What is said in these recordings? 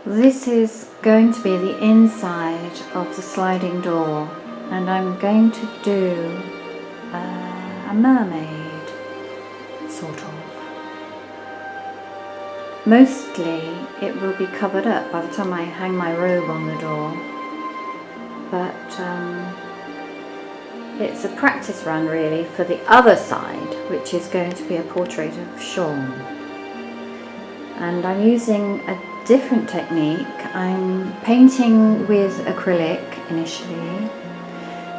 This is going to be the inside of the sliding door, and I'm going to do a mermaid, sort of. Mostly it will be covered up by the time I hang my robe on the door, but it's a practice run really for the other side, which is going to be a portrait of Sean. And I'm using a different technique. I'm painting with acrylic initially,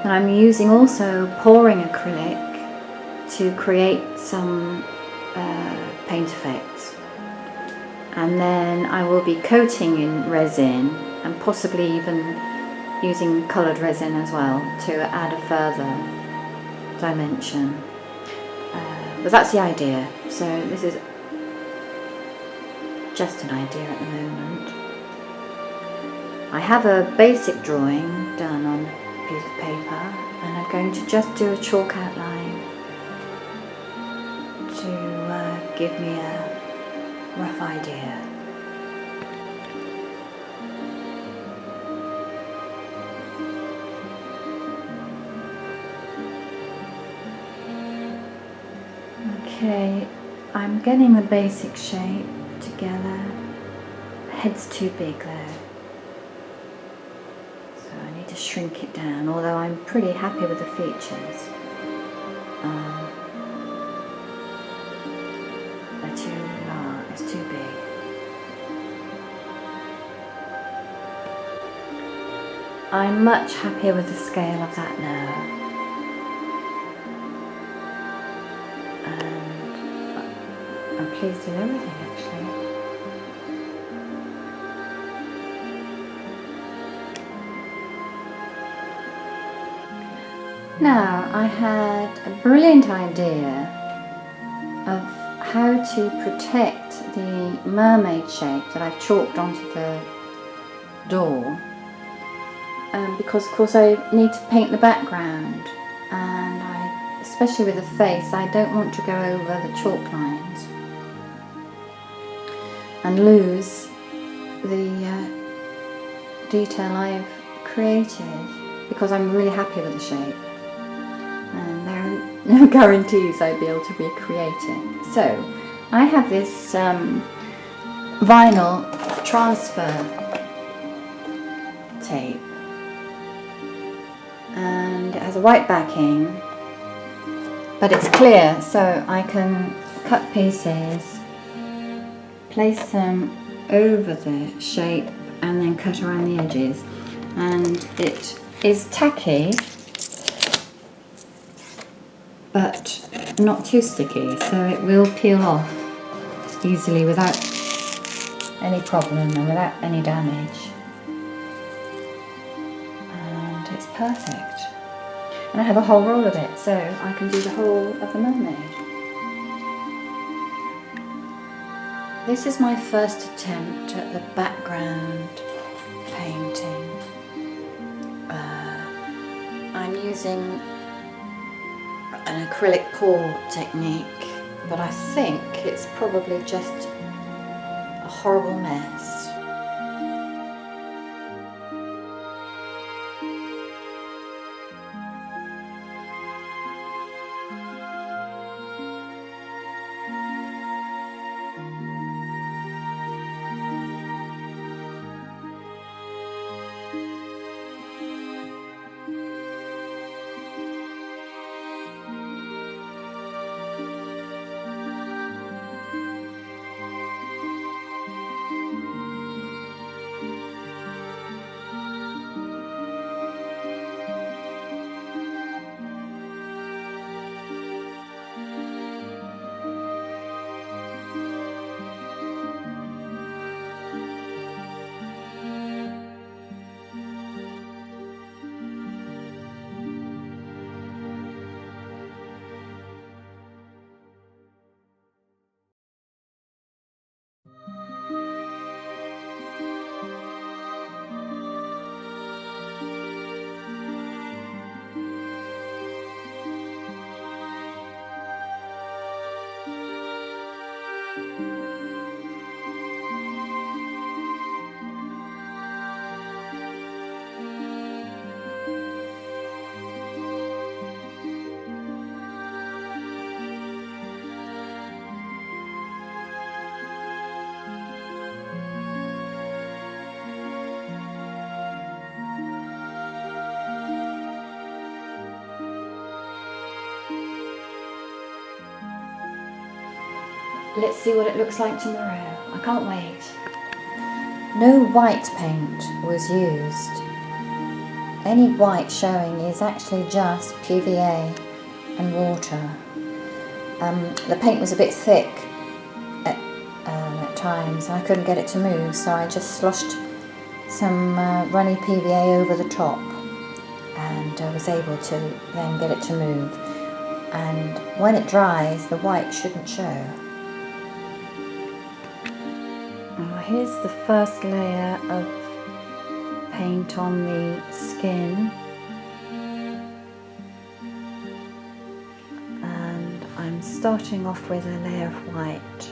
and I'm using also pouring acrylic to create some paint effects. And then I will be coating in resin and possibly even using coloured resin as well to add a further dimension. But that's the idea. So this is just an idea at the moment. I have a basic drawing done on a piece of paper, and I'm going to just do a chalk outline to give me a rough idea. Okay, I'm getting the basic shape together. Head's too big though, so I need to shrink it down, although I'm pretty happy with the features. They're too large, it's too big. I'm much happier with the scale of that now. And I'm pleased with everything actually. Now, I had a brilliant idea of how to protect the mermaid shape that I've chalked onto the door, because of course I need to paint the background, and especially with the face, I don't want to go over the chalk lines and lose the detail I've created, because I'm really happy with the shape. And there are no guarantees I'd be able to recreate it. So I have this vinyl transfer tape, and it has a white backing, but it's clear, so I can cut pieces, place them over the shape, and then cut around the edges. And it is tacky, but not too sticky, so it will peel off easily without any problem and without any damage. And it's perfect. And I have a whole roll of it, so I can do the whole of the mermaid. This is my first attempt at the background painting. I'm using an acrylic pour technique, but I think it's probably just a horrible mess. let's see what it looks like tomorrow. I can't wait. No white paint was used. Any white showing is actually just PVA and water. The paint was a bit thick at times and I couldn't get it to move, so I just sloshed some runny PVA over the top, and I was able to then get it to move. And when it dries, the white shouldn't show. Here's the first layer of paint on the skin, and I'm starting off with a layer of white.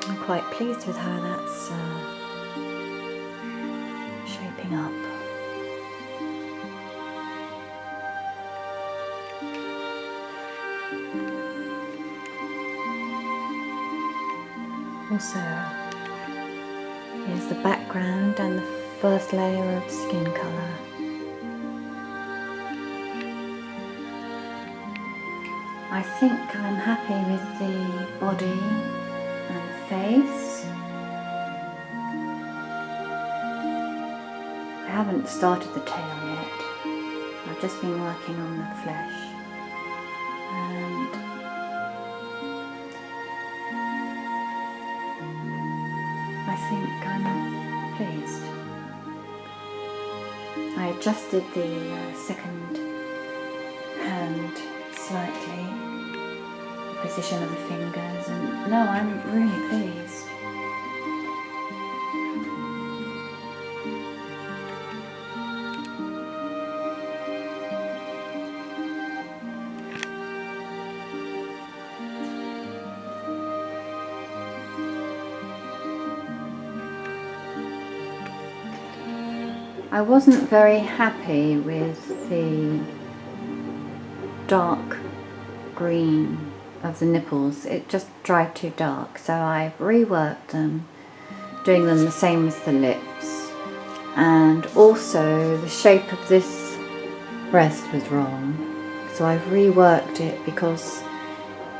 I'm quite pleased with how that's shaping up. Also, here's the background and the first layer of skin colour. I think I'm happy with the body and the face. I haven't started the tail yet. I've just been working on the flesh. And I think I'm pleased. I adjusted the second hand slightly, the position of the fingers, and no, I'm really pleased. I wasn't very happy with the dark green of the nipples. It just dried too dark, so I've reworked them, doing them the same as the lips. And also the shape of this breast was wrong, so I've reworked it because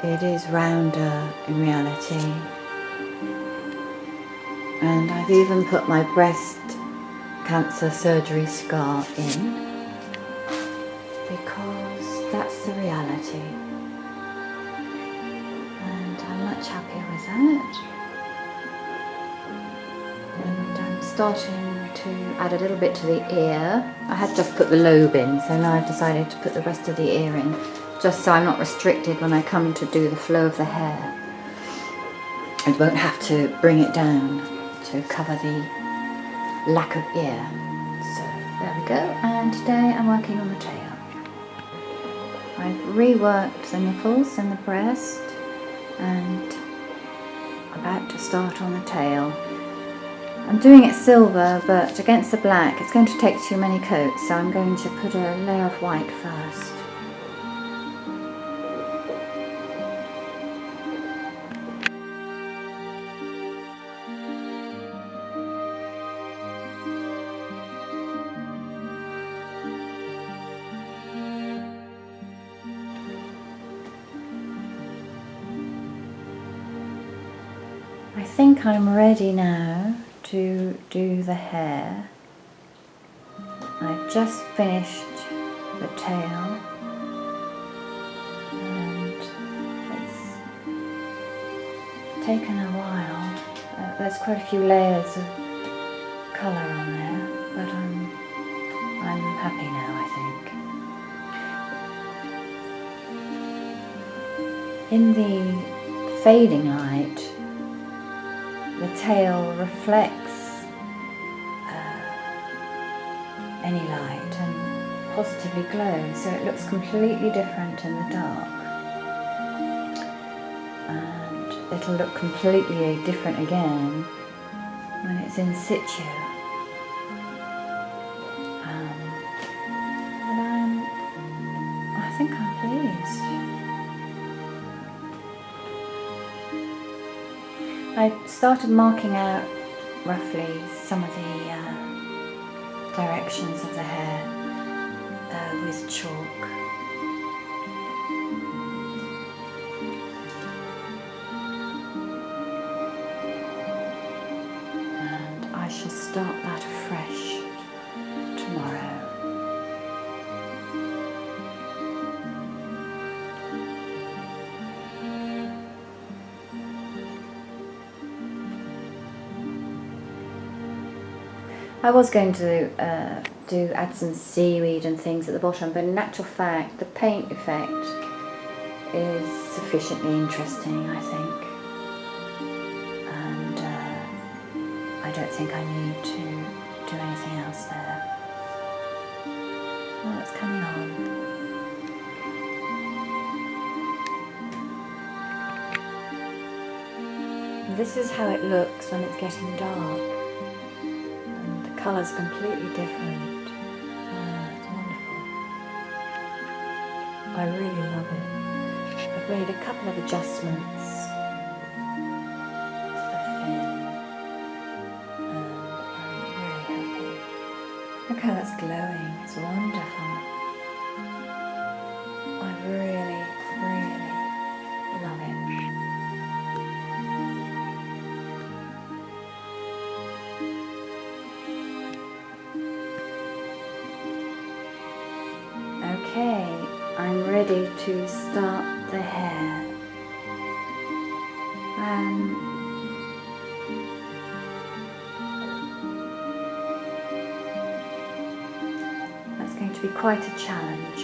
it is rounder in reality. And I've even put my breast cancer surgery scar in, because that's the reality, and I'm much happier with that. And I'm starting to add a little bit to the ear. I had just put the lobe in, so now I've decided to put the rest of the ear in, just so I'm not restricted when I come to do the flow of the hair. I won't have to bring it down to cover the lack of ear. So there we go, and today I'm working on the tail. I've reworked the nipples and the breast and about to start on the tail. I'm doing it silver, but against the black it's going to take too many coats, so I'm going to put a layer of white first. I think I'm ready now to do the hair. I've just finished the tail and it's taken a while. There's quite a few layers of colour on there, but I'm happy now, I think. In the fading light, the tail reflects any light and positively glows, so it looks completely different in the dark. And it'll look completely different again when it's in situ. But I think I'm pleased. I started marking out roughly some of the directions of the hair, with chalk. And I shall start that afresh tomorrow. I was going to add some seaweed and things at the bottom, but in actual fact the paint effect is sufficiently interesting, I think, and I don't think I need to do anything else there. Well, it's coming on. This is how it looks when it's getting dark. The colour's completely different. It's wonderful. I really love it. I've made a couple of adjustments to the fin, and I'm really happy. Look how that's glowing. It's wonderful. I really, really love it. Okay, I'm ready to start the hair. That's going to be quite a challenge.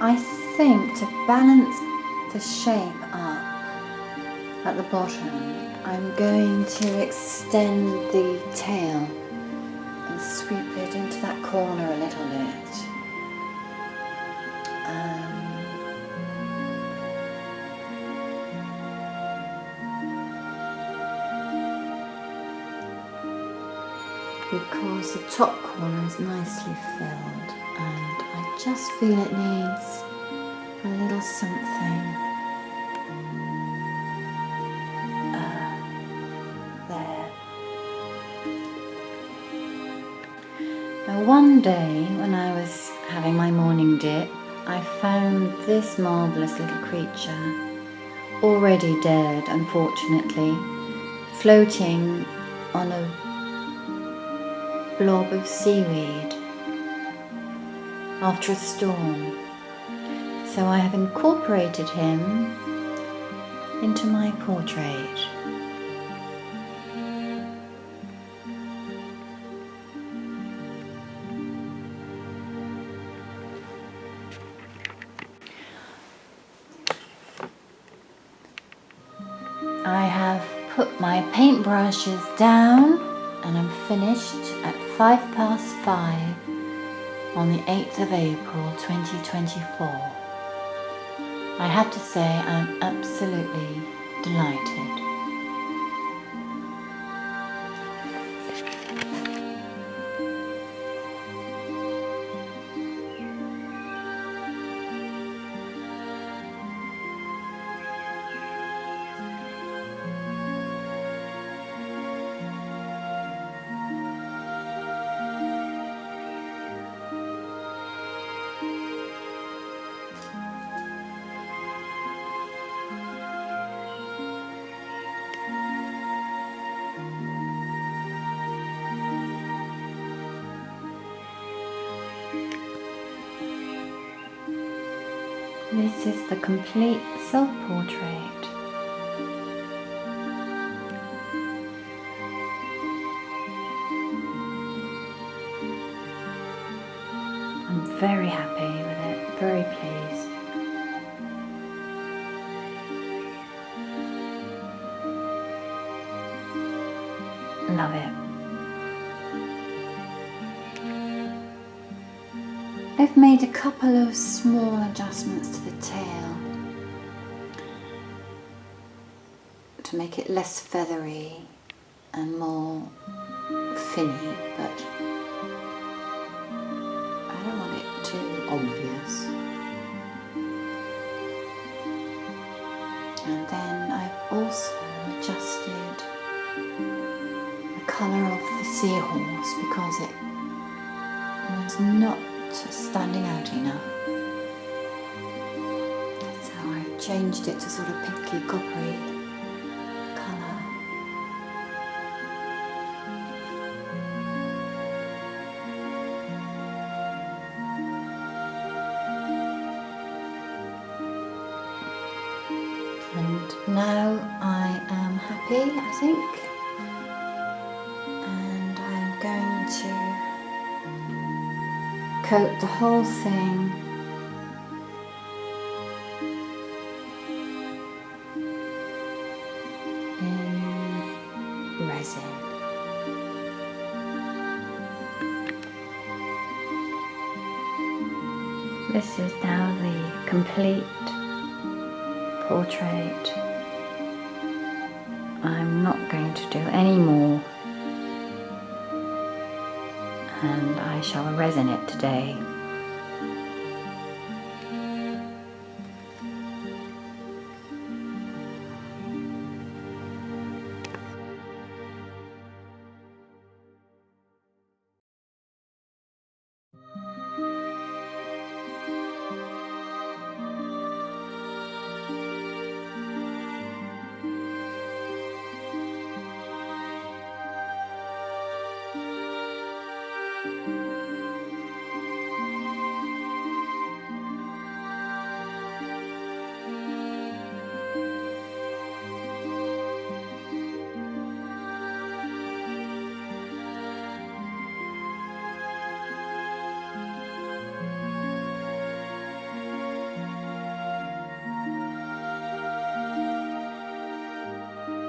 I think to balance the shape up at the bottom, I'm going to extend the tail and sweep it into that corner a little bit. Because the top corner is nicely filled and I just feel it needs a little something there. Now one day when I was having my morning dip, I found this marvellous little creature, already dead unfortunately, floating on a blob of seaweed after a storm. So I have incorporated him into my portrait. I have put my paintbrushes down and I'm finished at 5:05 on the 8th of April 2024. I have to say I'm absolutely delighted. This is the complete self-portrait. I'm very happy with it, very pleased. Love it. I've made a couple of small adjustments to the tail to make it less feathery and more finny, but I don't want it too obvious. And then I've also adjusted the colour of the seahorse because it was not standing out enough. So I've changed it to sort of pinky coppery colour. And now I am happy, I think, and I'm going to coat the whole thing in resin. This is now the complete portrait. I'm not going to do any more, and I shall resin it today.